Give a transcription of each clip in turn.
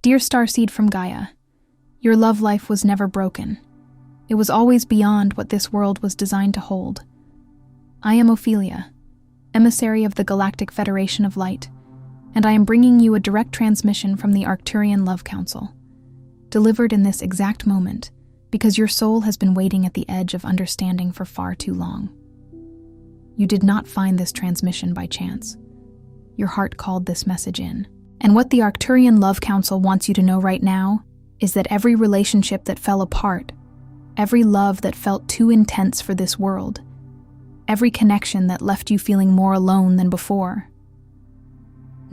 Dear Starseed from Gaia, your love life was never broken. It was always beyond what this world was designed to hold. I am Ophelia, emissary of the Galactic Federation of Light, and I am bringing you a direct transmission from the Arcturian Love Council, delivered in this exact moment because your soul has been waiting at the edge of understanding for far too long. You did not find this transmission by chance. Your heart called this message in. And what the Arcturian Love Council wants you to know right now is that every relationship that fell apart, every love that felt too intense for this world, every connection that left you feeling more alone than before,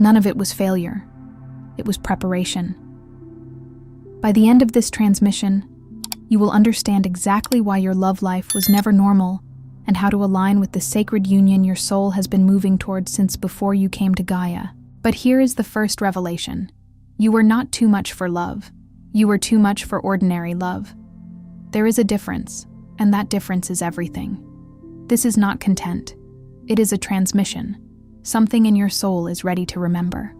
none of it was failure. It was preparation. By the end of this transmission, you will understand exactly why your love life was never normal and how to align with the sacred union your soul has been moving towards since before you came to Gaia. But here is the first revelation. You were not too much for love. You were too much for ordinary love. There is a difference, and that difference is everything. This is not content. It is a transmission. Something in your soul is ready to remember.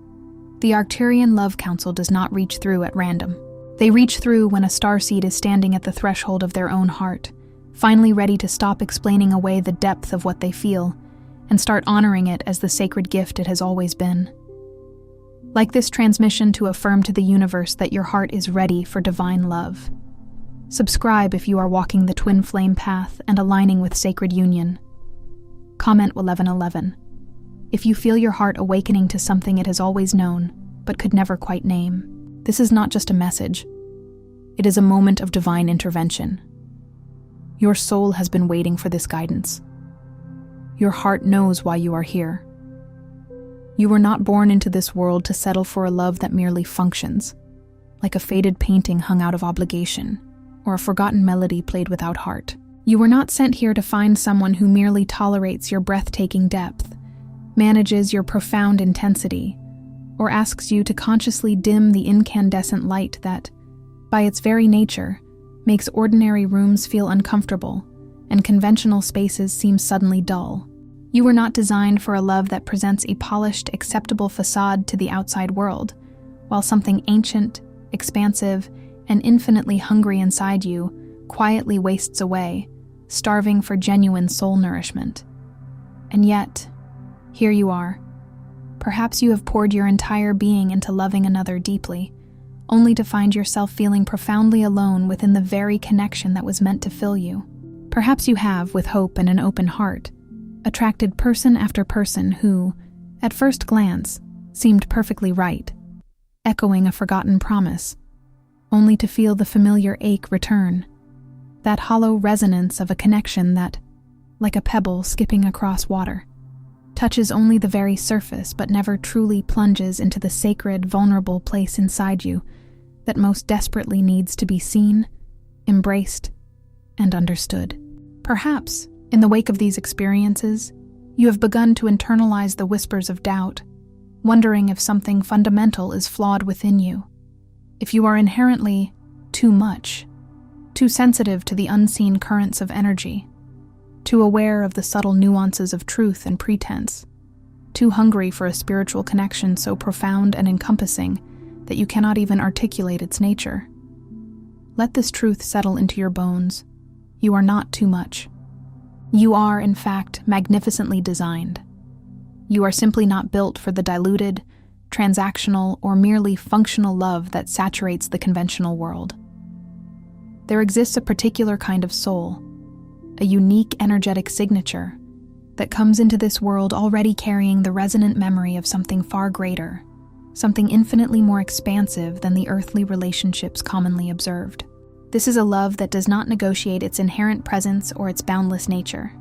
The Arcturian Love Council does not reach through at random. They reach through when a starseed is standing at the threshold of their own heart, finally ready to stop explaining away the depth of what they feel and start honoring it as the sacred gift it has always been. Like this transmission to affirm to the universe that your heart is ready for divine love. Subscribe if you are walking the twin flame path and aligning with sacred union. Comment 1111 if you feel your heart awakening to something it has always known but could never quite name. This is not just a message. It is a moment of divine intervention. Your soul has been waiting for this guidance. Your heart knows why you are here. You were not born into this world to settle for a love that merely functions, like a faded painting hung out of obligation, or a forgotten melody played without heart. You were not sent here to find someone who merely tolerates your breathtaking depth, manages your profound intensity, or asks you to consciously dim the incandescent light that, by its very nature, makes ordinary rooms feel uncomfortable and conventional spaces seem suddenly dull. You were not designed for a love that presents a polished, acceptable facade to the outside world, while something ancient, expansive, and infinitely hungry inside you quietly wastes away, starving for genuine soul nourishment. And yet, here you are. Perhaps you have poured your entire being into loving another deeply, only to find yourself feeling profoundly alone within the very connection that was meant to fill you. Perhaps you have, with hope and an open heart, attracted person after person who, at first glance, seemed perfectly right, echoing a forgotten promise, only to feel the familiar ache return, that hollow resonance of a connection that, like a pebble skipping across water, touches only the very surface but never truly plunges into the sacred, vulnerable place inside you that most desperately needs to be seen, embraced, and understood. Perhaps, in the wake of these experiences, you have begun to internalize the whispers of doubt, wondering if something fundamental is flawed within you, if you are inherently too much, too sensitive to the unseen currents of energy, too aware of the subtle nuances of truth and pretense, too hungry for a spiritual connection so profound and encompassing that you cannot even articulate its nature. Let this truth settle into your bones. You are not too much. You are, in fact, magnificently designed. You are simply not built for the diluted, transactional, or merely functional love that saturates the conventional world. There exists a particular kind of soul, a unique energetic signature that comes into this world already carrying the resonant memory of something far greater, something infinitely more expansive than the earthly relationships commonly observed. This is a love that does not negotiate its inherent presence or its boundless nature.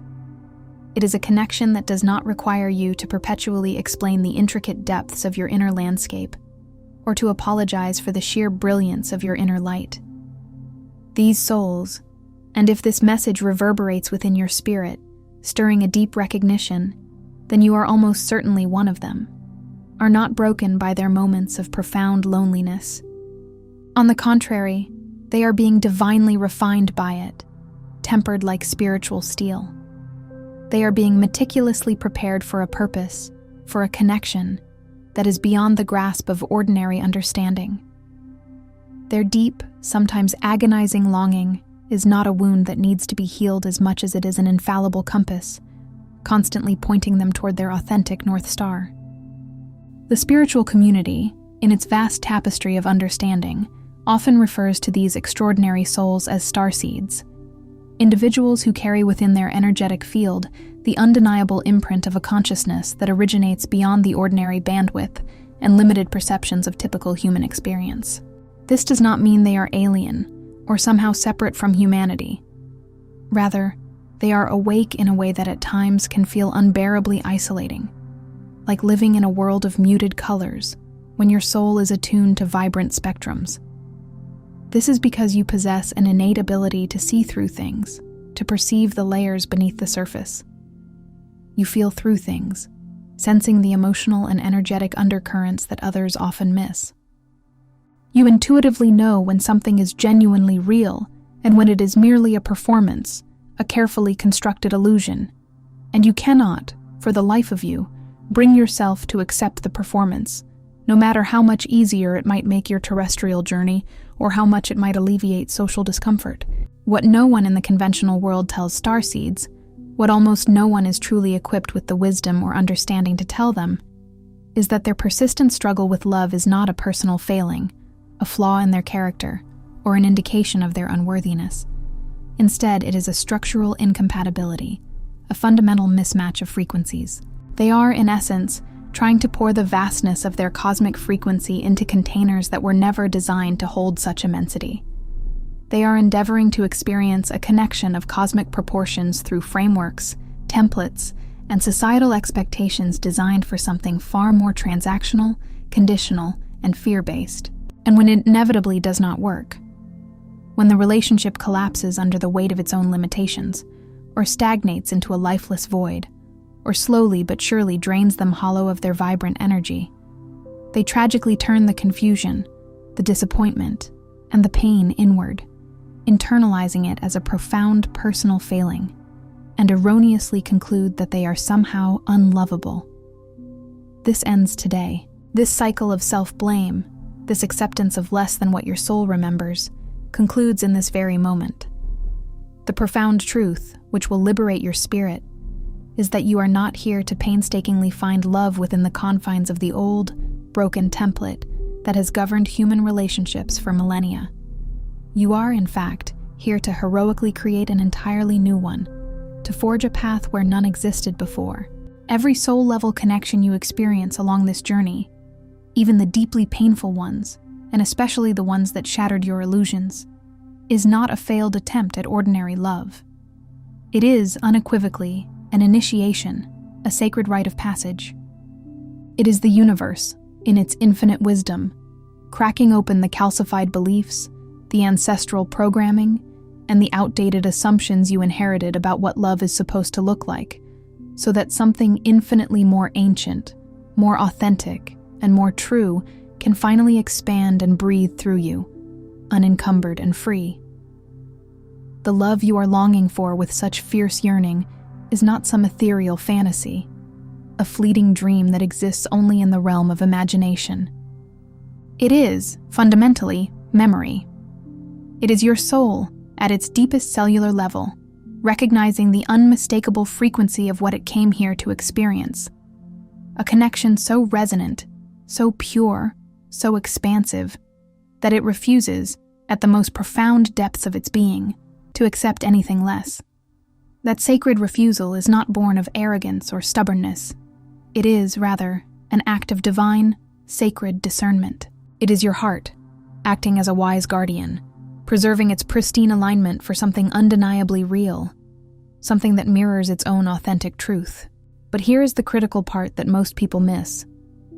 It is a connection that does not require you to perpetually explain the intricate depths of your inner landscape, or to apologize for the sheer brilliance of your inner light. These souls, and if this message reverberates within your spirit, stirring a deep recognition, then you are almost certainly one of them, are not broken by their moments of profound loneliness. On the contrary, they are being divinely refined by it, tempered like spiritual steel. They are being meticulously prepared for a purpose, for a connection that is beyond the grasp of ordinary understanding. Their deep, sometimes agonizing longing is not a wound that needs to be healed as much as it is an infallible compass, constantly pointing them toward their authentic North Star. The spiritual community, in its vast tapestry of understanding, often refers to these extraordinary souls as starseeds, individuals who carry within their energetic field the undeniable imprint of a consciousness that originates beyond the ordinary bandwidth and limited perceptions of typical human experience. This does not mean they are alien or somehow separate from humanity. Rather, they are awake in a way that at times can feel unbearably isolating, like living in a world of muted colors when your soul is attuned to vibrant spectrums. This is because you possess an innate ability to see through things, to perceive the layers beneath the surface. You feel through things, sensing the emotional and energetic undercurrents that others often miss. You intuitively know when something is genuinely real and when it is merely a performance, a carefully constructed illusion, and you cannot, for the life of you, bring yourself to accept the performance, no matter how much easier it might make your terrestrial journey or how much it might alleviate social discomfort. What no one in the conventional world tells starseeds, what almost no one is truly equipped with the wisdom or understanding to tell them, is that their persistent struggle with love is not a personal failing, a flaw in their character, or an indication of their unworthiness. Instead, it is a structural incompatibility, a fundamental mismatch of frequencies. They are, in essence, trying to pour the vastness of their cosmic frequency into containers that were never designed to hold such immensity. They are endeavoring to experience a connection of cosmic proportions through frameworks, templates, and societal expectations designed for something far more transactional, conditional, and fear-based. And when it inevitably does not work, when the relationship collapses under the weight of its own limitations, or stagnates into a lifeless void, or slowly but surely drains them hollow of their vibrant energy, they tragically turn the confusion, the disappointment, and the pain inward, internalizing it as a profound personal failing, and erroneously conclude that they are somehow unlovable. This ends today. This cycle of self-blame, this acceptance of less than what your soul remembers, concludes in this very moment. The profound truth, which will liberate your spirit, is that you are not here to painstakingly find love within the confines of the old, broken template that has governed human relationships for millennia. You are, in fact, here to heroically create an entirely new one, to forge a path where none existed before. Every soul-level connection you experience along this journey, even the deeply painful ones, and especially the ones that shattered your illusions, is not a failed attempt at ordinary love. It is, unequivocally, an initiation, a sacred rite of passage. It is the universe, in its infinite wisdom, cracking open the calcified beliefs, the ancestral programming, and the outdated assumptions you inherited about what love is supposed to look like, so that something infinitely more ancient, more authentic, and more true can finally expand and breathe through you, unencumbered and free. The love you are longing for with such fierce yearning is not some ethereal fantasy, a fleeting dream that exists only in the realm of imagination. It is, fundamentally, memory. It is your soul, at its deepest cellular level, recognizing the unmistakable frequency of what it came here to experience. A connection so resonant, so pure, so expansive, that it refuses, at the most profound depths of its being, to accept anything less. That sacred refusal is not born of arrogance or stubbornness. It is, rather, an act of divine, sacred discernment. It is your heart, acting as a wise guardian, preserving its pristine alignment for something undeniably real, something that mirrors its own authentic truth. But here is the critical part that most people miss,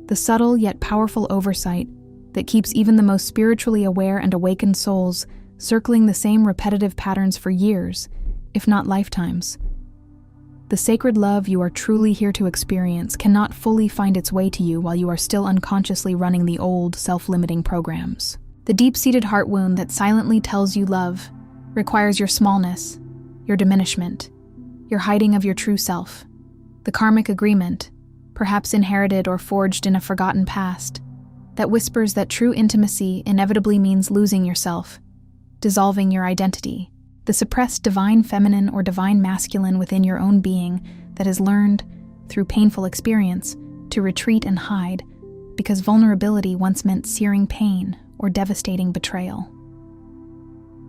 the subtle yet powerful oversight that keeps even the most spiritually aware and awakened souls circling the same repetitive patterns for years, if not lifetimes. The sacred love you are truly here to experience cannot fully find its way to you while you are still unconsciously running the old, self-limiting programs. The deep-seated heart wound that silently tells you love requires your smallness, your diminishment, your hiding of your true self. The karmic agreement, perhaps inherited or forged in a forgotten past, that whispers that true intimacy inevitably means losing yourself, dissolving your identity, the suppressed divine feminine or divine masculine within your own being that has learned, through painful experience, to retreat and hide because vulnerability once meant searing pain or devastating betrayal.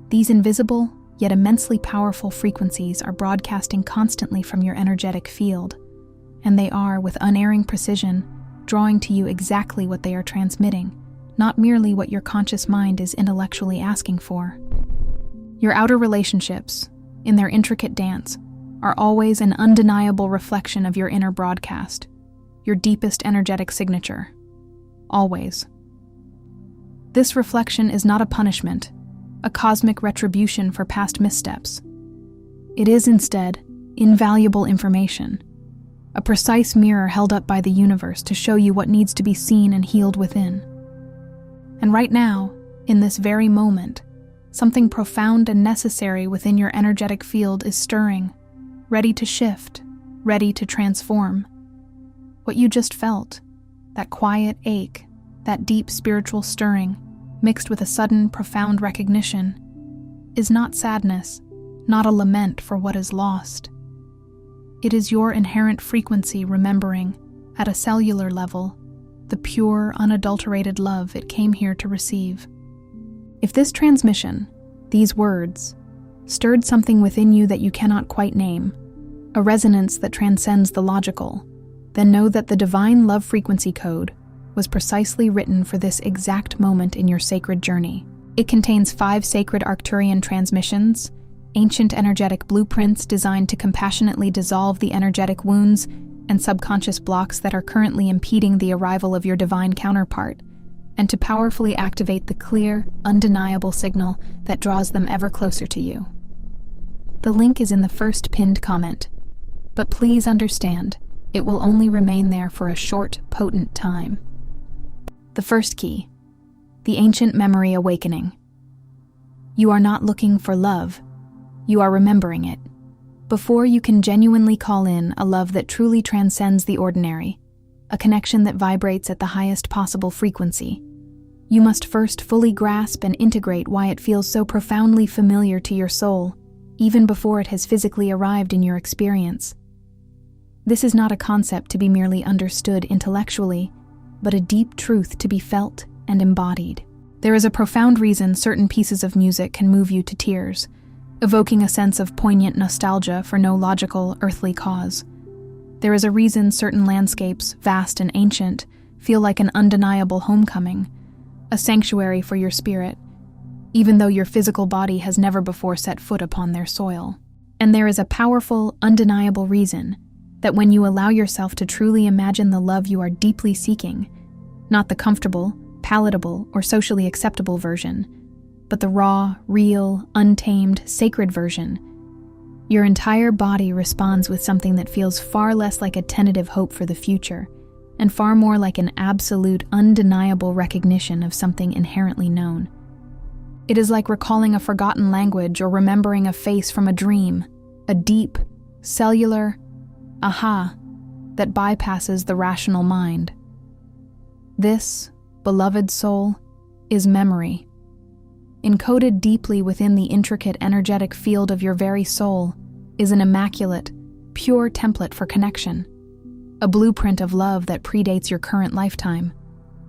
These invisible, yet immensely powerful frequencies are broadcasting constantly from your energetic field, and they are, with unerring precision, drawing to you exactly what they are transmitting, not merely what your conscious mind is intellectually asking for. Your outer relationships, in their intricate dance, are always an undeniable reflection of your inner broadcast, your deepest energetic signature. Always. This reflection is not a punishment, a cosmic retribution for past missteps. It is instead invaluable information, a precise mirror held up by the universe to show you what needs to be seen and healed within. And right now, in this very moment, something profound and necessary within your energetic field is stirring, ready to shift, ready to transform. What you just felt, that quiet ache, that deep spiritual stirring, mixed with a sudden, profound recognition, is not sadness, not a lament for what is lost. It is your inherent frequency remembering, at a cellular level, the pure, unadulterated love it came here to receive. If this transmission, these words, stirred something within you that you cannot quite name, a resonance that transcends the logical, then know that the divine love frequency code was precisely written for this exact moment in your sacred journey. It contains 5 sacred Arcturian transmissions, ancient energetic blueprints designed to compassionately dissolve the energetic wounds and subconscious blocks that are currently impeding the arrival of your divine counterpart, and to powerfully activate the clear, undeniable signal that draws them ever closer to you. The link is in the first pinned comment, but please understand, it will only remain there for a short, potent time. The first key, the ancient memory awakening. You are not looking for love, you are remembering it. Before you can genuinely call in a love that truly transcends the ordinary, a connection that vibrates at the highest possible frequency, you must first fully grasp and integrate why it feels so profoundly familiar to your soul, even before it has physically arrived in your experience. This is not a concept to be merely understood intellectually, but a deep truth to be felt and embodied. There is a profound reason certain pieces of music can move you to tears, evoking a sense of poignant nostalgia for no logical, earthly cause. There is a reason certain landscapes, vast and ancient, feel like an undeniable homecoming, a sanctuary for your spirit, even though your physical body has never before set foot upon their soil. And there is a powerful, undeniable reason that when you allow yourself to truly imagine the love you are deeply seeking, not the comfortable, palatable, or socially acceptable version, but the raw, real, untamed, sacred version, your entire body responds with something that feels far less like a tentative hope for the future, and far more like an absolute, undeniable recognition of something inherently known. It is like recalling a forgotten language or remembering a face from a dream, a deep, cellular aha that bypasses the rational mind. This, beloved soul, is memory. Encoded deeply within the intricate energetic field of your very soul is an immaculate, pure template for connection, a blueprint of love that predates your current lifetime,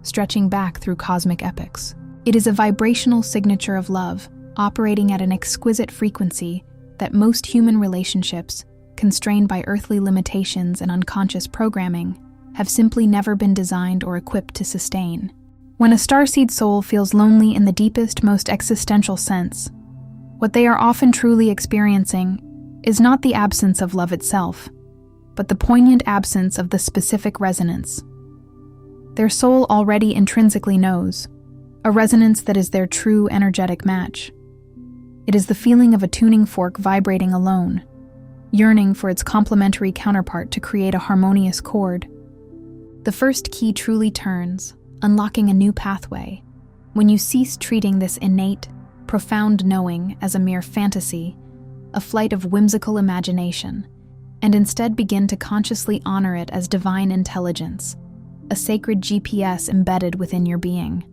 stretching back through cosmic epochs. It is a vibrational signature of love, operating at an exquisite frequency that most human relationships, constrained by earthly limitations and unconscious programming, have simply never been designed or equipped to sustain. When a starseed soul feels lonely in the deepest, most existential sense, what they are often truly experiencing is not the absence of love itself, but the poignant absence of the specific resonance. Their soul already intrinsically knows, a resonance that is their true energetic match. It is the feeling of a tuning fork vibrating alone, yearning for its complementary counterpart to create a harmonious chord. The first key truly turns, unlocking a new pathway, when you cease treating this innate, profound knowing as a mere fantasy, a flight of whimsical imagination, and instead begin to consciously honor it as divine intelligence, a sacred GPS embedded within your being.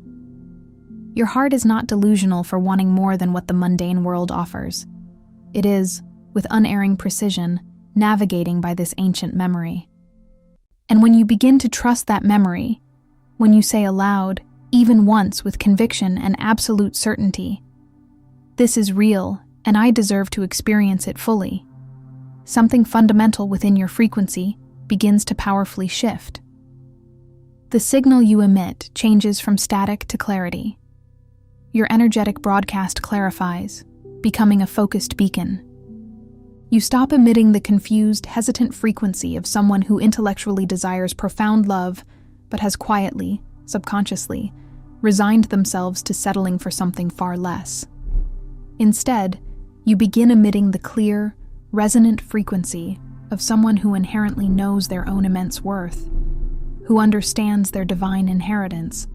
Your heart is not delusional for wanting more than what the mundane world offers. It is, with unerring precision, navigating by this ancient memory. And when you begin to trust that memory, when you say aloud, even once with conviction and absolute certainty, "This is real, and I deserve to experience it fully," something fundamental within your frequency begins to powerfully shift. The signal you emit changes from static to clarity. Your energetic broadcast clarifies, becoming a focused beacon. You stop emitting the confused, hesitant frequency of someone who intellectually desires profound love, but has quietly, subconsciously, resigned themselves to settling for something far less. Instead, you begin emitting the clear, resonant frequency of someone who inherently knows their own immense worth, who understands their divine inheritance,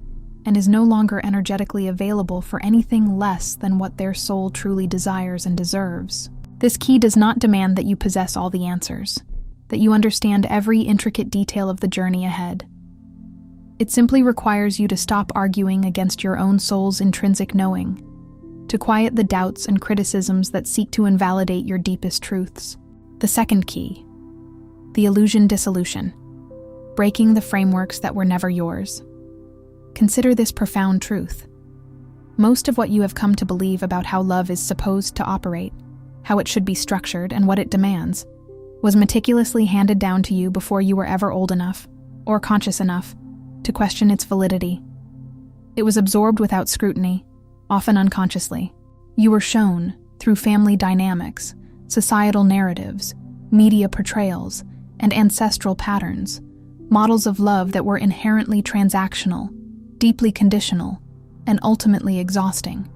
and is no longer energetically available for anything less than what their soul truly desires and deserves. This key does not demand that you possess all the answers, that you understand every intricate detail of the journey ahead. It simply requires you to stop arguing against your own soul's intrinsic knowing, to quiet the doubts and criticisms that seek to invalidate your deepest truths. The second key, the illusion dissolution, breaking the frameworks that were never yours. Consider this profound truth. Most of what you have come to believe about how love is supposed to operate, how it should be structured, and what it demands, was meticulously handed down to you before you were ever old enough, or conscious enough, to question its validity. It was absorbed without scrutiny, often unconsciously. You were shown, through family dynamics, societal narratives, media portrayals, and ancestral patterns, models of love that were inherently transactional, deeply conditional, and ultimately exhausting.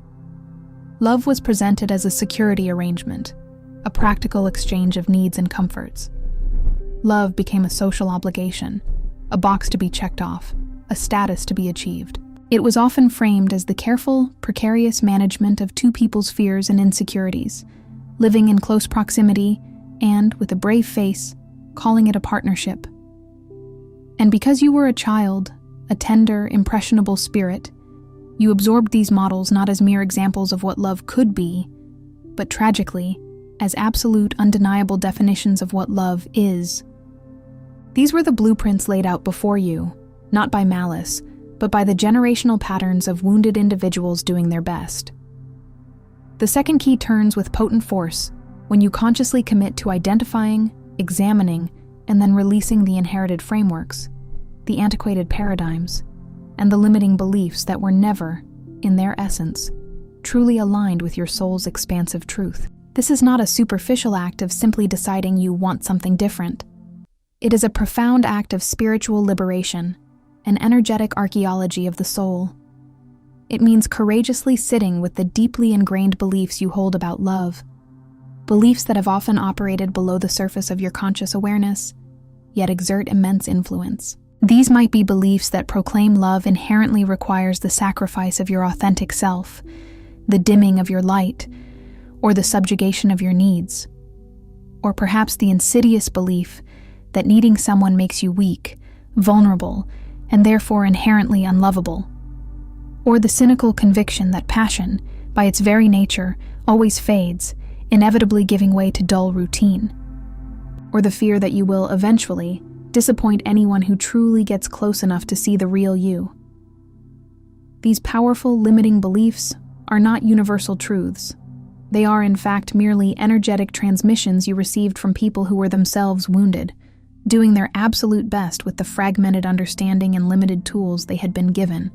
Love was presented as a security arrangement, a practical exchange of needs and comforts. Love became a social obligation, a box to be checked off, a status to be achieved. It was often framed as the careful, precarious management of two people's fears and insecurities, living in close proximity and, with a brave face, calling it a partnership. And because you were a child, a tender, impressionable spirit, you absorbed these models not as mere examples of what love could be, but tragically, as absolute, undeniable definitions of what love is. These were the blueprints laid out before you, not by malice, but by the generational patterns of wounded individuals doing their best. The second key turns with potent force when you consciously commit to identifying, examining, and then releasing the inherited frameworks, the antiquated paradigms, and the limiting beliefs that were never, in their essence, truly aligned with your soul's expansive truth. This is not a superficial act of simply deciding you want something different. It is a profound act of spiritual liberation, an energetic archaeology of the soul. It means courageously sitting with the deeply ingrained beliefs you hold about love, beliefs that have often operated below the surface of your conscious awareness, yet exert immense influence. These might be beliefs that proclaim love inherently requires the sacrifice of your authentic self, the dimming of your light, or the subjugation of your needs. Or perhaps the insidious belief that needing someone makes you weak, vulnerable, and therefore inherently unlovable. Or the cynical conviction that passion, by its very nature, always fades, inevitably giving way to dull routine. Or the fear that you will eventually disappoint anyone who truly gets close enough to see the real you. These powerful, limiting beliefs are not universal truths. They are, in fact, merely energetic transmissions you received from people who were themselves wounded, doing their absolute best with the fragmented understanding and limited tools they had been given.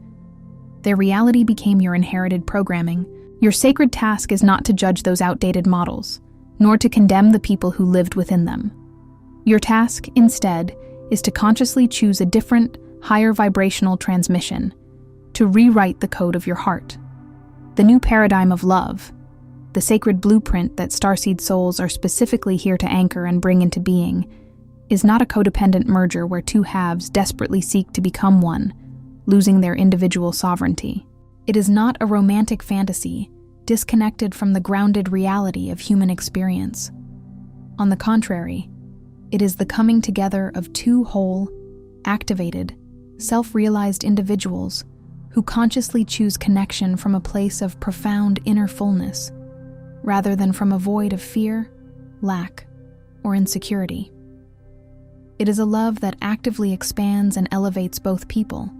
Their reality became your inherited programming. Your sacred task is not to judge those outdated models, nor to condemn the people who lived within them. Your task, instead, is to consciously choose a different, higher vibrational transmission, to rewrite the code of your heart. The new paradigm of love, the sacred blueprint that starseed souls are specifically here to anchor and bring into being, is not a codependent merger where two halves desperately seek to become one, losing their individual sovereignty. It is not a romantic fantasy, disconnected from the grounded reality of human experience. On the contrary, it is the coming together of two whole, activated, self-realized individuals who consciously choose connection from a place of profound inner fullness, rather than from a void of fear, lack, or insecurity. It is a love that actively expands and elevates both people,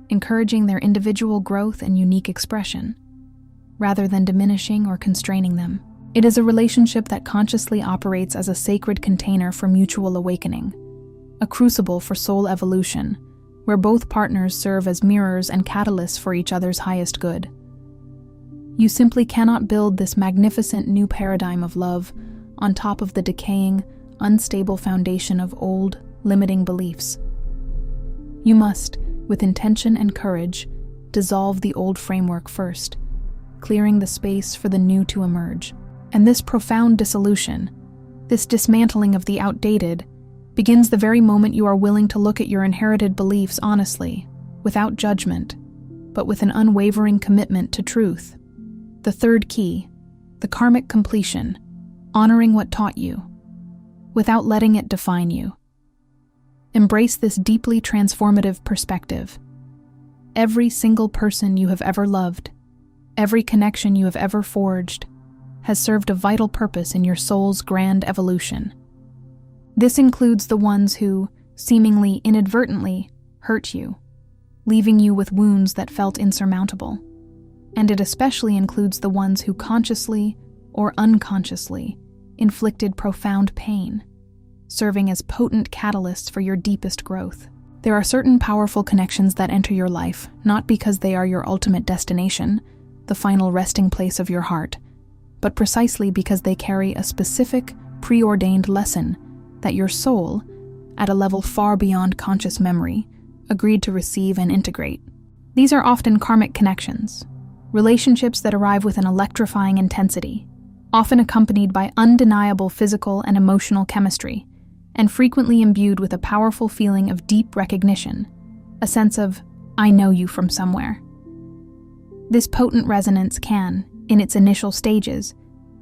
encouraging their individual growth and unique expression, rather than diminishing or constraining them. It is a relationship that consciously operates as a sacred container for mutual awakening, a crucible for soul evolution, where both partners serve as mirrors and catalysts for each other's highest good. You simply cannot build this magnificent new paradigm of love on top of the decaying, unstable foundation of old, limiting beliefs. You must, with intention and courage, dissolve the old framework first, clearing the space for the new to emerge. And this profound dissolution, this dismantling of the outdated, begins the very moment you are willing to look at your inherited beliefs honestly, without judgment, but with an unwavering commitment to truth. The third key, the karmic completion, honoring what taught you, without letting it define you. Embrace this deeply transformative perspective. Every single person you have ever loved, every connection you have ever forged, has served a vital purpose in your soul's grand evolution. This includes the ones who, seemingly inadvertently, hurt you, leaving you with wounds that felt insurmountable. And it especially includes the ones who consciously or unconsciously inflicted profound pain, serving as potent catalysts for your deepest growth. There are certain powerful connections that enter your life, not because they are your ultimate destination, the final resting place of your heart, but precisely because they carry a specific, preordained lesson that your soul, at a level far beyond conscious memory, agreed to receive and integrate. These are often karmic connections, relationships that arrive with an electrifying intensity, often accompanied by undeniable physical and emotional chemistry, and frequently imbued with a powerful feeling of deep recognition, a sense of, I know you from somewhere. This potent resonance can, in its initial stages,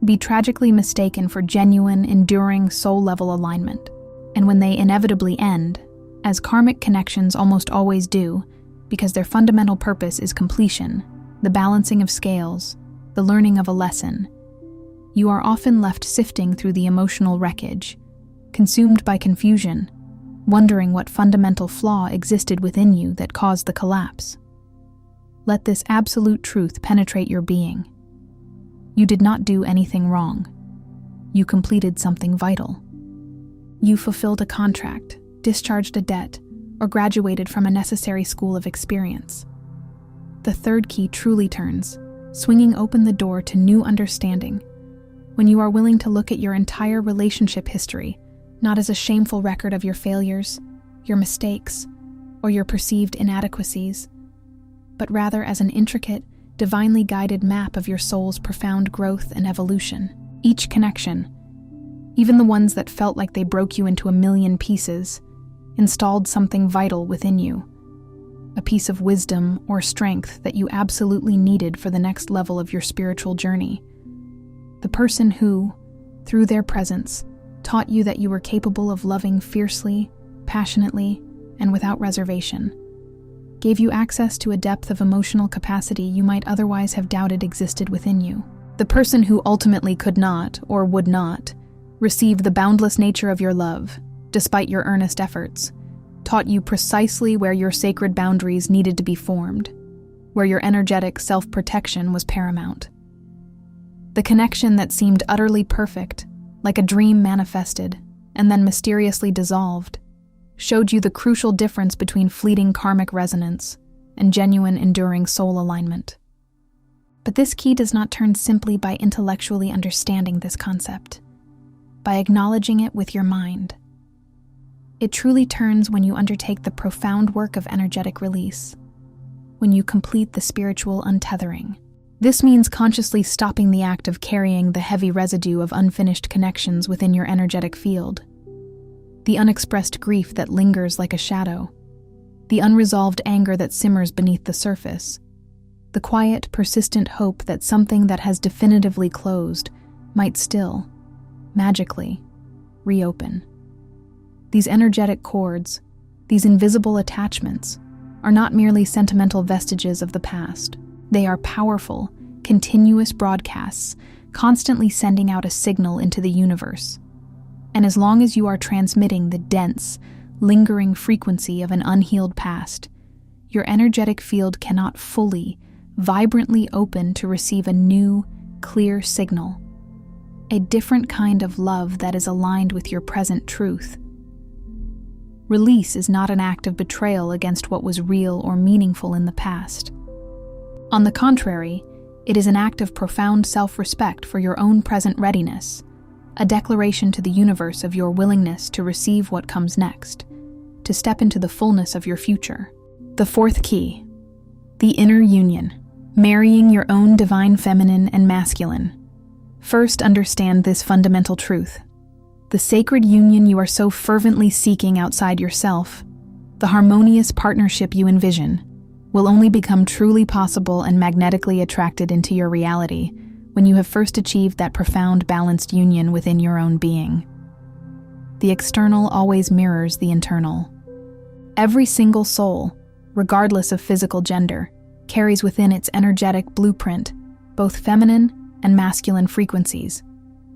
be tragically mistaken for genuine, enduring soul-level alignment. And when they inevitably end, as karmic connections almost always do, because their fundamental purpose is completion, the balancing of scales, the learning of a lesson, you are often left sifting through the emotional wreckage, consumed by confusion, wondering what fundamental flaw existed within you that caused the collapse. Let this absolute truth penetrate your being. You did not do anything wrong. You completed something vital. You fulfilled a contract, discharged a debt, or graduated from a necessary school of experience. The third key truly turns, swinging open the door to new understanding, when you are willing to look at your entire relationship history, not as a shameful record of your failures, your mistakes, or your perceived inadequacies, but rather as an intricate, divinely guided map of your soul's profound growth and evolution. Each connection, even the ones that felt like they broke you into a million pieces, installed something vital within you, a piece of wisdom or strength that you absolutely needed for the next level of your spiritual journey. The person who, through their presence, taught you that you were capable of loving fiercely, passionately, and without reservation, gave you access to a depth of emotional capacity you might otherwise have doubted existed within you. The person who ultimately could not, or would not, receive the boundless nature of your love, despite your earnest efforts, taught you precisely where your sacred boundaries needed to be formed, where your energetic self-protection was paramount. The connection that seemed utterly perfect, like a dream manifested, and then mysteriously dissolved, showed you the crucial difference between fleeting karmic resonance and genuine enduring soul alignment. But this key does not turn simply by intellectually understanding this concept, by acknowledging it with your mind. It truly turns when you undertake the profound work of energetic release, when you complete the spiritual untethering. This means consciously stopping the act of carrying the heavy residue of unfinished connections within your energetic field, the unexpressed grief that lingers like a shadow, the unresolved anger that simmers beneath the surface, the quiet, persistent hope that something that has definitively closed might still, magically, reopen. These energetic cords, These invisible attachments are not merely sentimental vestiges of the past. They are powerful, continuous broadcasts, constantly sending out a signal into the universe. And as long as you are transmitting the dense, lingering frequency of an unhealed past, your energetic field cannot fully, vibrantly open to receive a new, clear signal. A different kind of love that is aligned with your present truth. Release is not an act of betrayal against what was real or meaningful in the past. On the contrary, it is an act of profound self-respect for your own present readiness, a declaration to the universe of your willingness to receive what comes next, to step into the fullness of your future. The fourth key, the inner union, marrying your own divine feminine and masculine. First, understand this fundamental truth. The sacred union you are so fervently seeking outside yourself, the harmonious partnership you envision, will only become truly possible and magnetically attracted into your reality when you have first achieved that profound balanced union within your own being. The external always mirrors the internal. Every single soul, regardless of physical gender, carries within its energetic blueprint both feminine and masculine frequencies,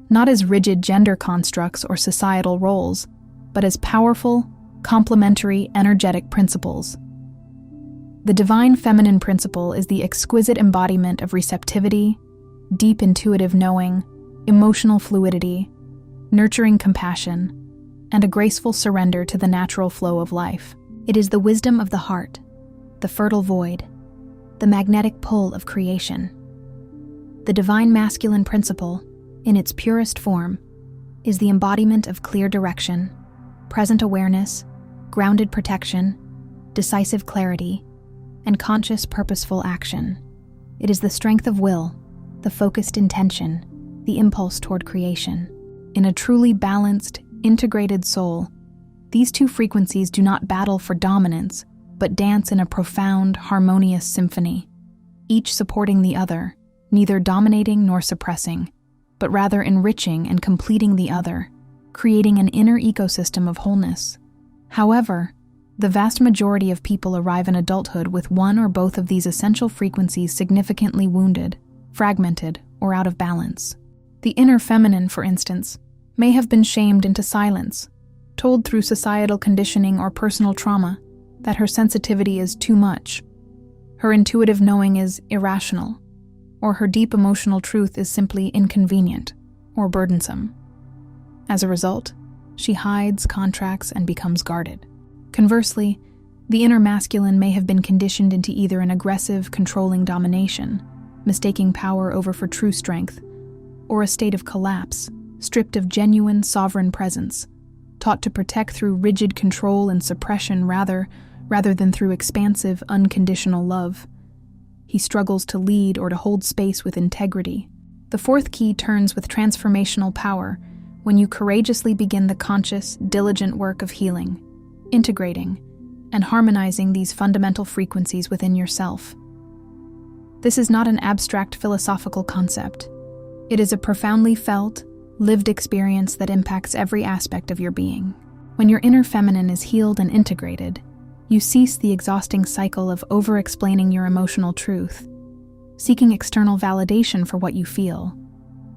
not as rigid gender constructs or societal roles, but as powerful, complementary energetic principles. The divine feminine principle is the exquisite embodiment of receptivity, deep intuitive knowing, emotional fluidity, nurturing compassion, and a graceful surrender to the natural flow of life. It is the wisdom of the heart, the fertile void, the magnetic pull of creation. The divine masculine principle, in its purest form, is the embodiment of clear direction, present awareness, grounded protection, decisive clarity, and conscious, purposeful action. It is the strength of will, the focused intention, the impulse toward creation. In a truly balanced, integrated soul, these two frequencies do not battle for dominance, but dance in a profound, harmonious symphony, each supporting the other, neither dominating nor suppressing, but rather enriching and completing the other, creating an inner ecosystem of wholeness. However, the vast majority of people arrive in adulthood with one or both of these essential frequencies significantly wounded, fragmented, or out of balance. The inner feminine, for instance, may have been shamed into silence, told through societal conditioning or personal trauma that her sensitivity is too much, her intuitive knowing is irrational, or her deep emotional truth is simply inconvenient or burdensome. As a result, she hides, contracts, and becomes guarded. Conversely, the inner masculine may have been conditioned into either an aggressive, controlling domination, mistaking power over for true strength, or a state of collapse, stripped of genuine, sovereign presence, taught to protect through rigid control and suppression rather than through expansive, unconditional love. He struggles to lead or to hold space with integrity. The fourth key turns with transformational power when you courageously begin the conscious, diligent work of healing, integrating, and harmonizing these fundamental frequencies within yourself. This is not an abstract philosophical concept. It is a profoundly felt, lived experience that impacts every aspect of your being. When your inner feminine is healed and integrated, you cease the exhausting cycle of over-explaining your emotional truth, seeking external validation for what you feel,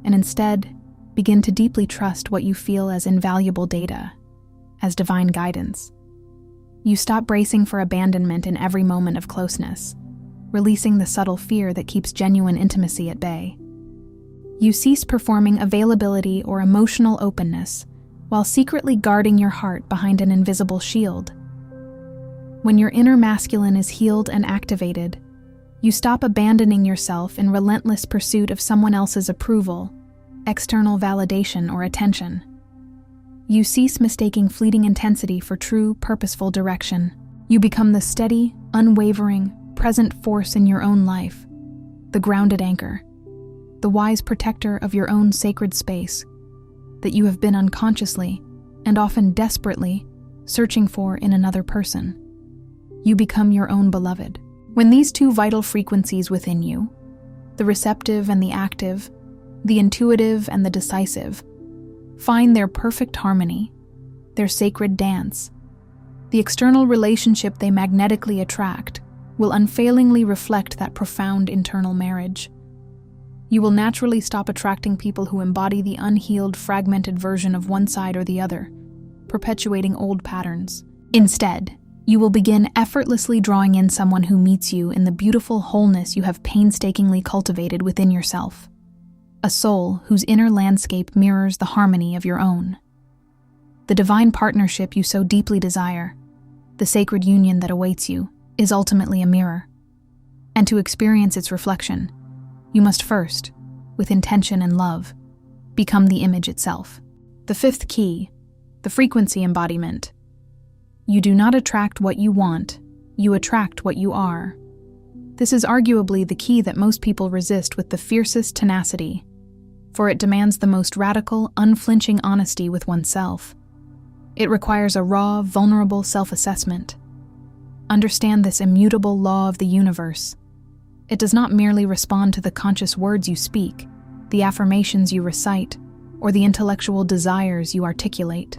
and instead begin to deeply trust what you feel as invaluable data, as divine guidance. You stop bracing for abandonment in every moment of closeness, releasing the subtle fear that keeps genuine intimacy at bay. You cease performing availability or emotional openness while secretly guarding your heart behind an invisible shield. When your inner masculine is healed and activated, you stop abandoning yourself in relentless pursuit of someone else's approval, external validation, or attention. You cease mistaking fleeting intensity for true, purposeful direction. You become the steady, unwavering, present force in your own life, the grounded anchor, the wise protector of your own sacred space that you have been unconsciously, and often desperately, searching for in another person. You become your own beloved. When these two vital frequencies within you, the receptive and the active, the intuitive and the decisive, find their perfect harmony, their sacred dance, The external relationship they magnetically attract will unfailingly reflect that profound internal marriage. You will naturally stop attracting people who embody the unhealed, fragmented version of one side or the other, perpetuating old patterns. Instead, you will begin effortlessly drawing in someone who meets you in the beautiful wholeness you have painstakingly cultivated within yourself. A soul whose inner landscape mirrors the harmony of your own. The divine partnership you so deeply desire, the sacred union that awaits you, is ultimately a mirror. And to experience its reflection, you must first, with intention and love, become the image itself. The fifth key, the frequency embodiment. You do not attract what you want, you attract what you are. This is arguably the key that most people resist with the fiercest tenacity, for it demands the most radical, unflinching honesty with oneself. It requires a raw, vulnerable self-assessment. Understand this immutable law of the universe. It does not merely respond to the conscious words you speak, the affirmations you recite, or the intellectual desires you articulate.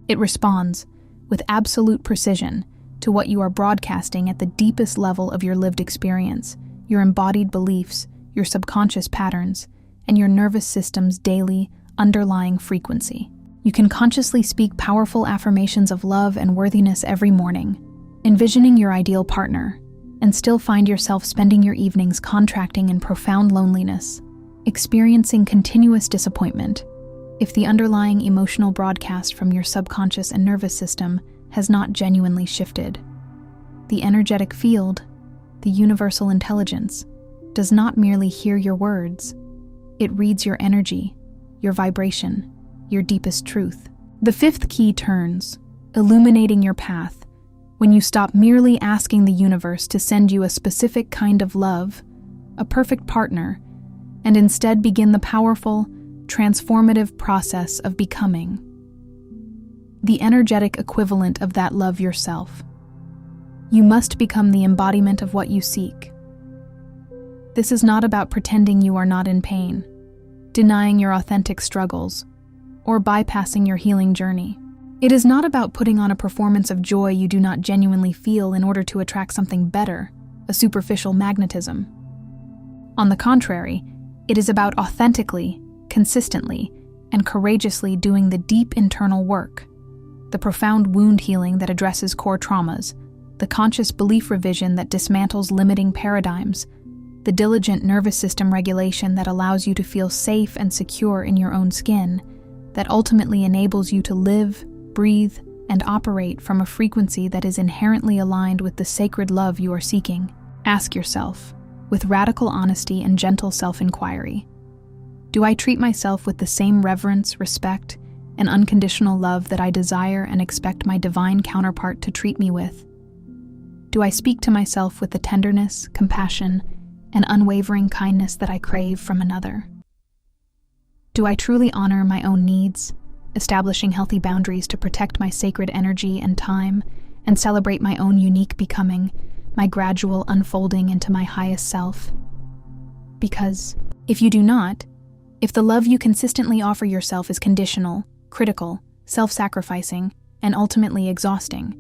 It responds, with absolute precision, to what you are broadcasting at the deepest level of your lived experience, your embodied beliefs, your subconscious patterns, and your nervous system's daily, underlying frequency. You can consciously speak powerful affirmations of love and worthiness every morning, envisioning your ideal partner, and still find yourself spending your evenings contracting in profound loneliness, experiencing continuous disappointment, if the underlying emotional broadcast from your subconscious and nervous system has not genuinely shifted. The energetic field, the universal intelligence, does not merely hear your words. It reads your energy, your vibration, your deepest truth. The fifth key turns, illuminating your path, when you stop merely asking the universe to send you a specific kind of love, a perfect partner, and instead begin the powerful, transformative process of becoming the energetic equivalent of that love yourself. You must become the embodiment of what you seek. This is not about pretending you are not in pain, denying your authentic struggles, or bypassing your healing journey. It is not about putting on a performance of joy you do not genuinely feel in order to attract something better, a superficial magnetism. On the contrary, it is about authentically, consistently, and courageously doing the deep internal work, the profound wound healing that addresses core traumas, the conscious belief revision that dismantles limiting paradigms, the diligent nervous system regulation that allows you to feel safe and secure in your own skin, that ultimately enables you to live, breathe, and operate from a frequency that is inherently aligned with the sacred love you are seeking. Ask yourself, with radical honesty and gentle self-inquiry, do I treat myself with the same reverence, respect, and unconditional love that I desire and expect my divine counterpart to treat me with? Do I speak to myself with the tenderness, compassion, and unwavering kindness that I crave from another? Do I truly honor my own needs, establishing healthy boundaries to protect my sacred energy and time, and celebrate my own unique becoming, my gradual unfolding into my highest self? Because if you do not, if the love you consistently offer yourself is conditional, critical, self-sacrificing, and ultimately exhausting,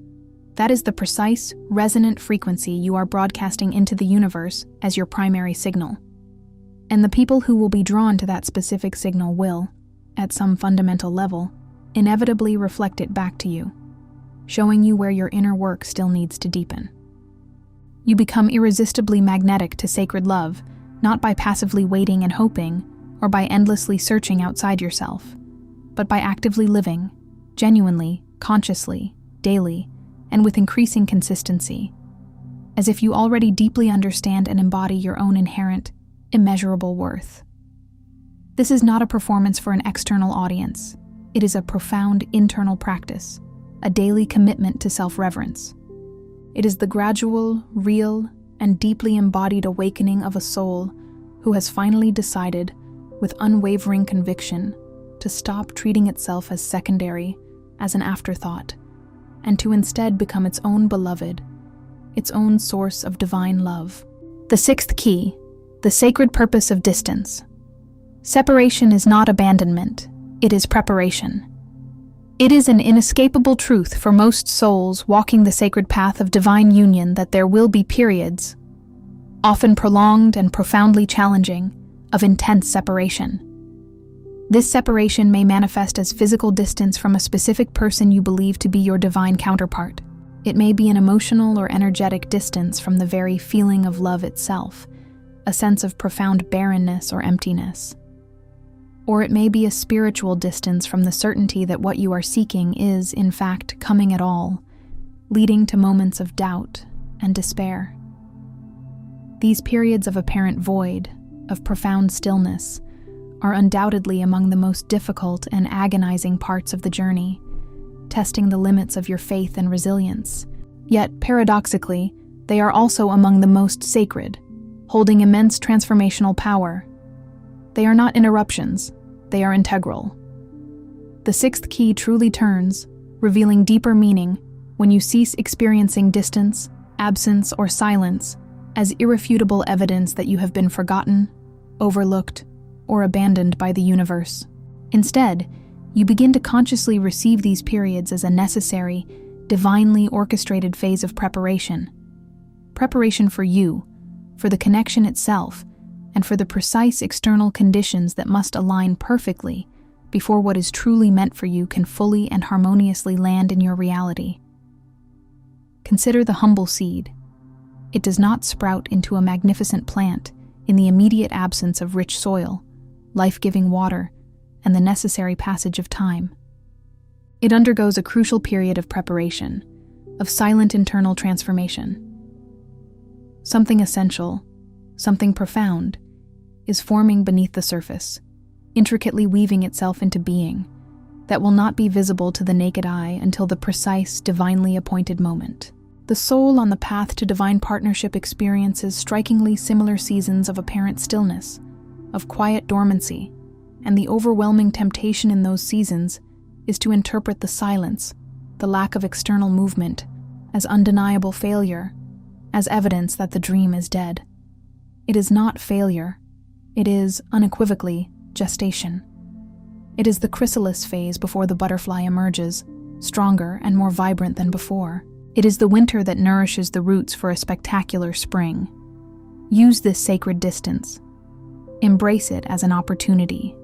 that is the precise, resonant frequency you are broadcasting into the universe as your primary signal. And the people who will be drawn to that specific signal will, at some fundamental level, inevitably reflect it back to you, showing you where your inner work still needs to deepen. You become irresistibly magnetic to sacred love, not by passively waiting and hoping, or by endlessly searching outside yourself, but by actively living, genuinely, consciously, daily, and with increasing consistency, as if you already deeply understand and embody your own inherent, immeasurable worth. This is not a performance for an external audience. It is a profound internal practice, a daily commitment to self-reverence. It is the gradual, real, and deeply embodied awakening of a soul who has finally decided, with unwavering conviction, to stop treating itself as secondary, as an afterthought, and to instead become its own beloved, its own source of divine love. The sixth key, the sacred purpose of distance. Separation is not abandonment, it is preparation. It is an inescapable truth for most souls walking the sacred path of divine union that there will be periods, often prolonged and profoundly challenging, of intense separation. This separation may manifest as physical distance from a specific person you believe to be your divine counterpart. It may be an emotional or energetic distance from the very feeling of love itself, a sense of profound barrenness or emptiness. Or it may be a spiritual distance from the certainty that what you are seeking is, in fact, coming at all, leading to moments of doubt and despair. These periods of apparent void, of profound stillness, are undoubtedly among the most difficult and agonizing parts of the journey, testing the limits of your faith and resilience. Yet, paradoxically, they are also among the most sacred, holding immense transformational power. They are not interruptions, they are integral. The sixth key truly turns, revealing deeper meaning when you cease experiencing distance, absence, or silence as irrefutable evidence that you have been forgotten, overlooked, or abandoned by the universe. Instead, you begin to consciously receive these periods as a necessary, divinely orchestrated phase of preparation. Preparation for you, for the connection itself, and for the precise external conditions that must align perfectly before what is truly meant for you can fully and harmoniously land in your reality. Consider the humble seed. It does not sprout into a magnificent plant in the immediate absence of rich soil, life-giving water, and the necessary passage of time. It undergoes a crucial period of preparation, of silent internal transformation. Something essential, something profound, is forming beneath the surface, intricately weaving itself into being, that will not be visible to the naked eye until the precise, divinely appointed moment. The soul on the path to divine partnership experiences strikingly similar seasons of apparent stillness, of quiet dormancy, and the overwhelming temptation in those seasons is to interpret the silence, the lack of external movement, as undeniable failure, as evidence that the dream is dead. It is not failure. It is, unequivocally, gestation. It is the chrysalis phase before the butterfly emerges, stronger and more vibrant than before. It is the winter that nourishes the roots for a spectacular spring. Use this sacred distance. Embrace it as an opportunity.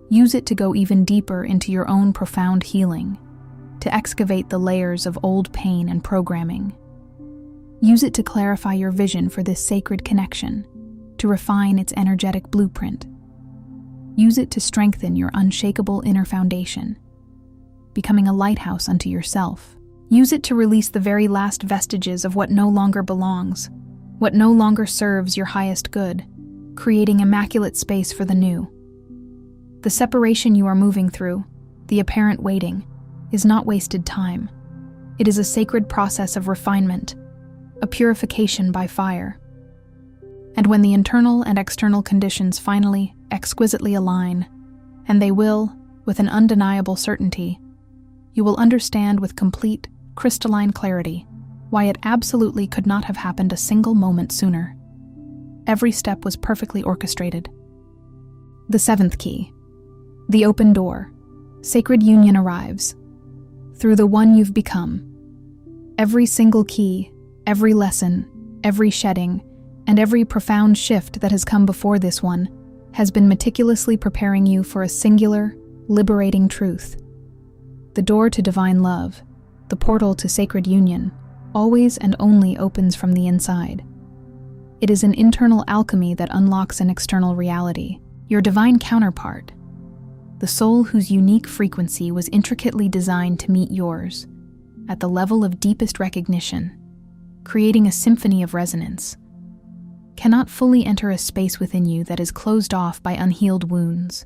Use it to go even deeper into your own profound healing, to excavate the layers of old pain and programming. Use it to clarify your vision for this sacred connection, to refine its energetic blueprint. Use it to strengthen your unshakable inner foundation, becoming a lighthouse unto yourself. Use it to release the very last vestiges of what no longer belongs, what no longer serves your highest good, creating immaculate space for the new. The separation you are moving through, the apparent waiting, is not wasted time. It is a sacred process of refinement, a purification by fire. And when the internal and external conditions finally, exquisitely align, and they will, with an undeniable certainty, you will understand with complete, crystalline clarity why it absolutely could not have happened a single moment sooner. Every step was perfectly orchestrated. The seventh key. The open door. Sacred union arrives. Through the one you've become. Every single key, every lesson, every shedding, and every profound shift that has come before this one has been meticulously preparing you for a singular, liberating truth. The door to divine love, the portal to sacred union, always and only opens from the inside. It is an internal alchemy that unlocks an external reality. Your divine counterpart, the soul whose unique frequency was intricately designed to meet yours, at the level of deepest recognition, creating a symphony of resonance, cannot fully enter a space within you that is closed off by unhealed wounds,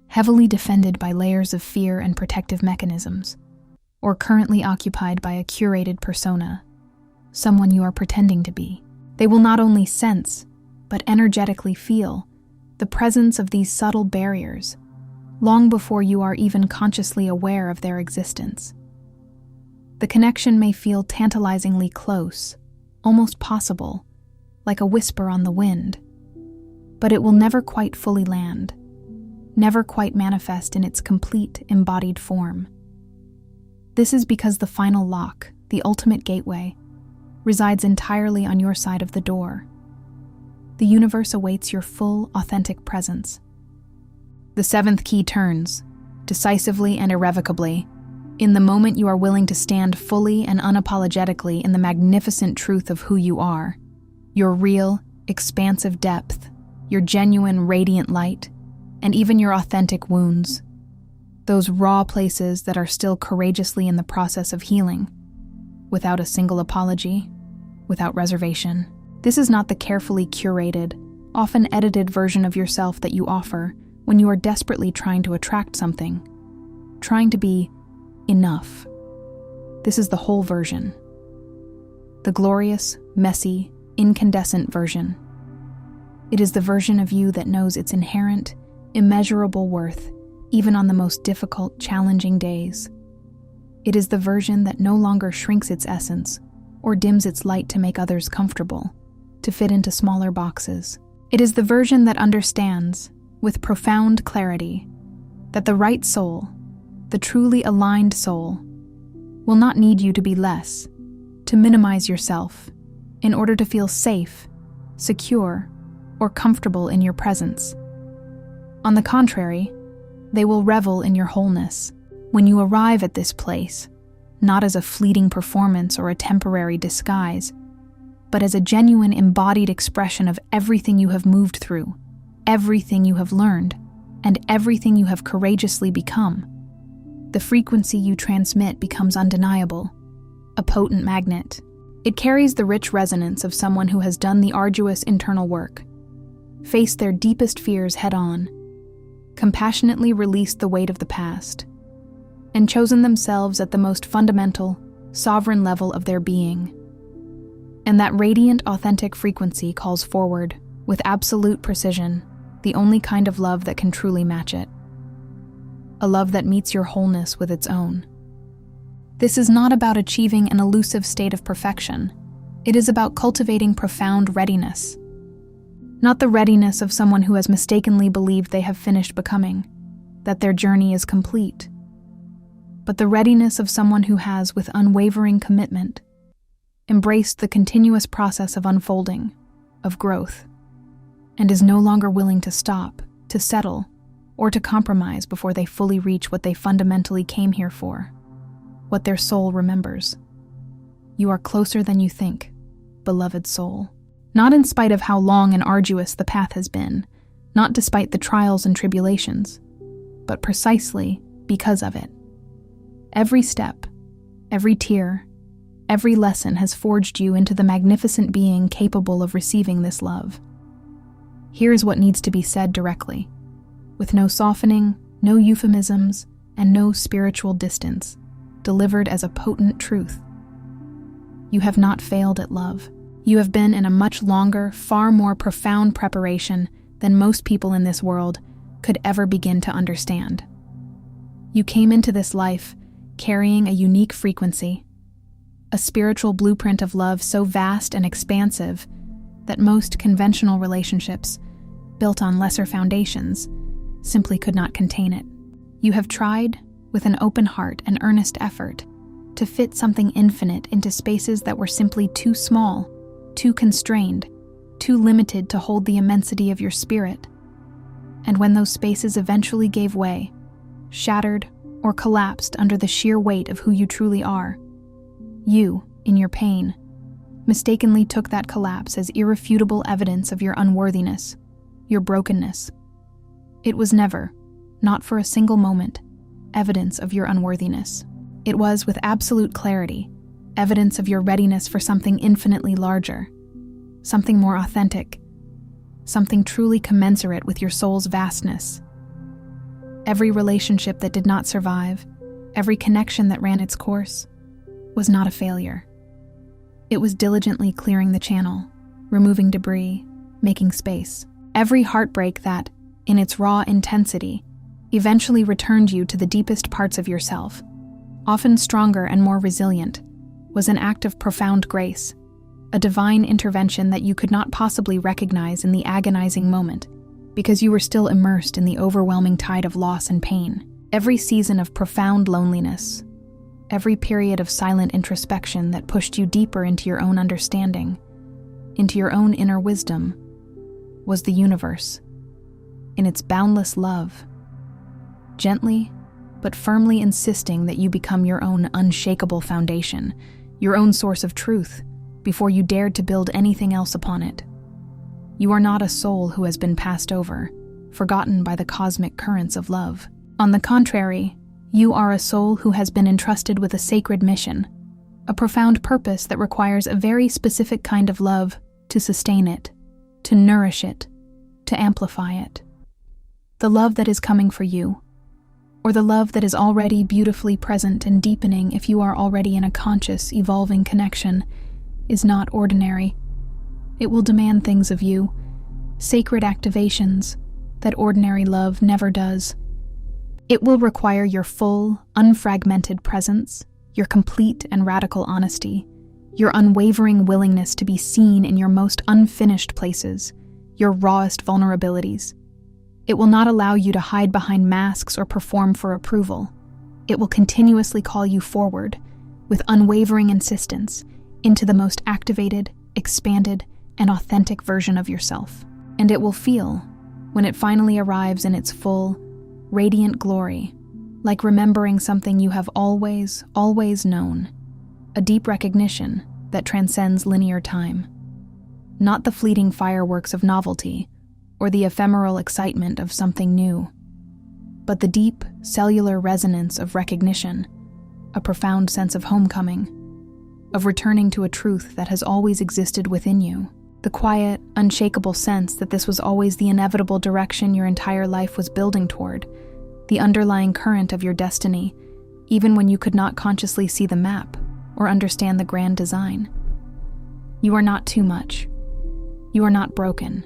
heavily defended by layers of fear and protective mechanisms, or currently occupied by a curated persona, someone you are pretending to be. They will not only sense, but energetically feel, the presence of these subtle barriers, long before you are even consciously aware of their existence. The connection may feel tantalizingly close, almost possible, like a whisper on the wind, but it will never quite fully land, never quite manifest in its complete embodied form. This is because the final lock, the ultimate gateway, resides entirely on your side of the door. The universe awaits your full, authentic presence. The seventh key turns, decisively and irrevocably, in the moment you are willing to stand fully and unapologetically in the magnificent truth of who you are, your real, expansive depth, your genuine, radiant light, and even your authentic wounds. Those raw places that are still courageously in the process of healing, without a single apology, without reservation. This is not the carefully curated, often edited version of yourself that you offer when you are desperately trying to attract something, trying to be enough. This is the whole version. The glorious, messy, incandescent version. It is the version of you that knows its inherent, immeasurable worth, even on the most difficult, challenging days. It is the version that no longer shrinks its essence or dims its light to make others comfortable, to fit into smaller boxes. It is the version that understands, with profound clarity, that the right soul, the truly aligned soul, will not need you to be less, to minimize yourself, in order to feel safe, secure, or comfortable in your presence. On the contrary, they will revel in your wholeness. When you arrive at this place, not as a fleeting performance or a temporary disguise, but as a genuine embodied expression of everything you have moved through, everything you have learned, and everything you have courageously become, the frequency you transmit becomes undeniable, a potent magnet. It carries the rich resonance of someone who has done the arduous internal work, faced their deepest fears head-on, compassionately released the weight of the past, and chosen themselves at the most fundamental, sovereign level of their being. And that radiant, authentic frequency calls forward, with absolute precision, the only kind of love that can truly match it. A love that meets your wholeness with its own. This is not about achieving an elusive state of perfection. It is about cultivating profound readiness. Not the readiness of someone who has mistakenly believed they have finished becoming, that their journey is complete, but the readiness of someone who has, with unwavering commitment, embraced the continuous process of unfolding, of growth, and is no longer willing to stop, to settle, or to compromise before they fully reach what they fundamentally came here for, what their soul remembers. You are closer than you think, beloved soul. Not in spite of how long and arduous the path has been, not despite the trials and tribulations, but precisely because of it. Every step, every tear, every lesson has forged you into the magnificent being capable of receiving this love. Here is what needs to be said directly, with no softening, no euphemisms, and no spiritual distance, delivered as a potent truth. You have not failed at love. You have been in a much longer, far more profound preparation than most people in this world could ever begin to understand. You came into this life carrying a unique frequency, a spiritual blueprint of love so vast and expansive that most conventional relationships, built on lesser foundations, simply could not contain it. You have tried, with an open heart and earnest effort, to fit something infinite into spaces that were simply too small, too constrained, too limited to hold the immensity of your spirit. And when those spaces eventually gave way, shattered or collapsed under the sheer weight of who you truly are, you, in your pain, mistakenly took that collapse as irrefutable evidence of your unworthiness, your brokenness. It was never, not for a single moment, evidence of your unworthiness. It was, with absolute clarity, evidence of your readiness for something infinitely larger, something more authentic, something truly commensurate with your soul's vastness. Every relationship that did not survive, every connection that ran its course, was not a failure. It was diligently clearing the channel, removing debris, making space. Every heartbreak that, in its raw intensity, eventually returned you to the deepest parts of yourself, often stronger and more resilient, was an act of profound grace, a divine intervention that you could not possibly recognize in the agonizing moment, because you were still immersed in the overwhelming tide of loss and pain. Every season of profound loneliness, every period of silent introspection that pushed you deeper into your own understanding, into your own inner wisdom, was the universe, in its boundless love, gently but firmly insisting that you become your own unshakable foundation, your own source of truth, before you dared to build anything else upon it. You are not a soul who has been passed over, forgotten by the cosmic currents of love. On the contrary, you are a soul who has been entrusted with a sacred mission, a profound purpose that requires a very specific kind of love to sustain it, to nourish it, to amplify it. The love that is coming for you, or the love that is already beautifully present and deepening if you are already in a conscious, evolving connection, is not ordinary. It will demand things of you, sacred activations that ordinary love never does. It will require your full, unfragmented presence, your complete and radical honesty, your unwavering willingness to be seen in your most unfinished places, your rawest vulnerabilities. It will not allow you to hide behind masks or perform for approval. It will continuously call you forward, with unwavering insistence, into the most activated, expanded, and authentic version of yourself. And it will feel, when it finally arrives in its full, radiant glory, like remembering something you have always known, a deep recognition that transcends linear time. Not the fleeting fireworks of novelty, or the ephemeral excitement of something new, but the deep, cellular resonance of recognition, a profound sense of homecoming, of returning to a truth that has always existed within you, the quiet, unshakable sense that this was always the inevitable direction your entire life was building toward, the underlying current of your destiny, even when you could not consciously see the map or understand the grand design. You are not too much. You are not broken.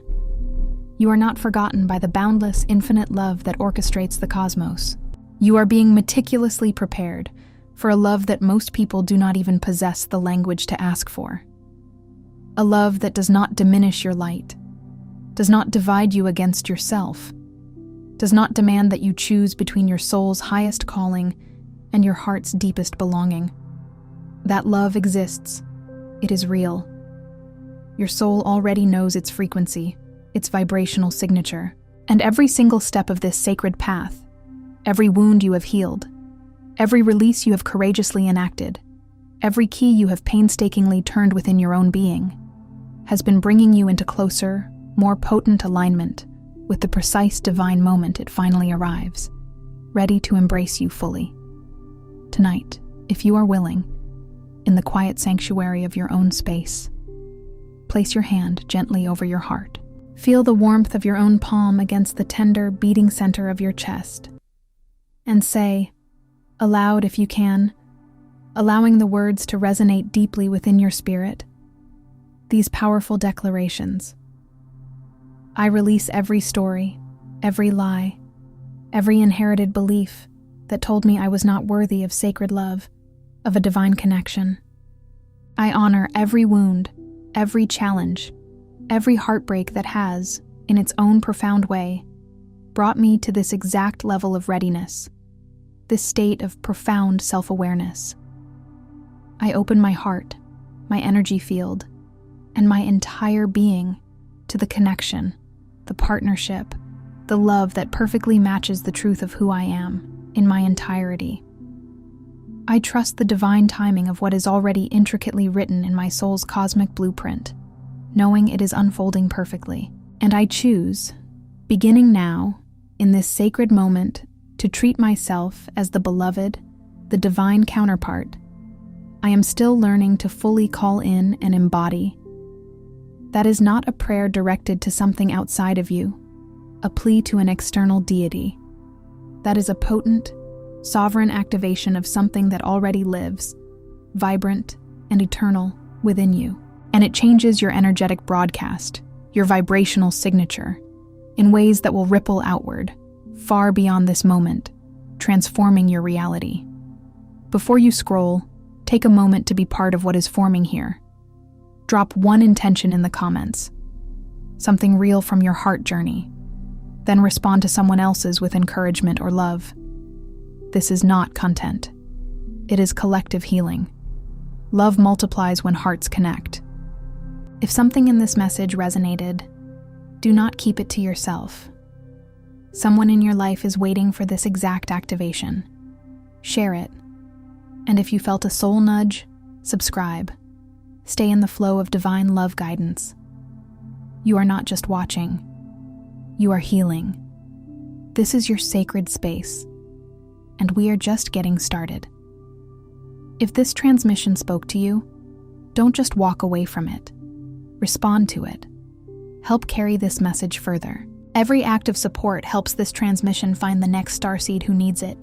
You are not forgotten by the boundless, infinite love that orchestrates the cosmos. You are being meticulously prepared for a love that most people do not even possess the language to ask for. A love that does not diminish your light, does not divide you against yourself, does not demand that you choose between your soul's highest calling and your heart's deepest belonging. That love exists. It is real. Your soul already knows its frequency, its vibrational signature, and every single step of this sacred path, every wound you have healed, every release you have courageously enacted, every key you have painstakingly turned within your own being, has been bringing you into closer, more potent alignment with the precise divine moment it finally arrives, ready to embrace you fully. Tonight, if you are willing, in the quiet sanctuary of your own space, place your hand gently over your heart. Feel the warmth of your own palm against the tender, beating center of your chest, and say, aloud if you can, allowing the words to resonate deeply within your spirit, these powerful declarations. I release every story, every lie, every inherited belief that told me I was not worthy of sacred love, of a divine connection. I honor every wound, every challenge, every heartbreak that has, in its own profound way, brought me to this exact level of readiness, this state of profound self-awareness. I open my heart, my energy field, and my entire being to the connection, the partnership, the love that perfectly matches the truth of who I am in my entirety. I trust the divine timing of what is already intricately written in my soul's cosmic blueprint, knowing it is unfolding perfectly. And I choose, beginning now, in this sacred moment, to treat myself as the beloved, the divine counterpart I am still learning to fully call in and embody. That is not a prayer directed to something outside of you, a plea to an external deity. That is a potent, sovereign activation of something that already lives, vibrant and eternal within you. And it changes your energetic broadcast, your vibrational signature, in ways that will ripple outward, far beyond this moment, transforming your reality. Before you scroll, take a moment to be part of what is forming here. Drop one intention in the comments, something real from your heart journey, then respond to someone else's with encouragement or love. This is not content. It is collective healing. Love multiplies when hearts connect. If something in this message resonated, do not keep it to yourself. Someone in your life is waiting for this exact activation. Share it. And if you felt a soul nudge, subscribe. Stay in the flow of divine love guidance. You are not just watching. You are healing. This is your sacred space, and we are just getting started. If this transmission spoke to you, don't just walk away from it. Respond to it. Help carry this message further. Every act of support helps this transmission find the next starseed who needs it.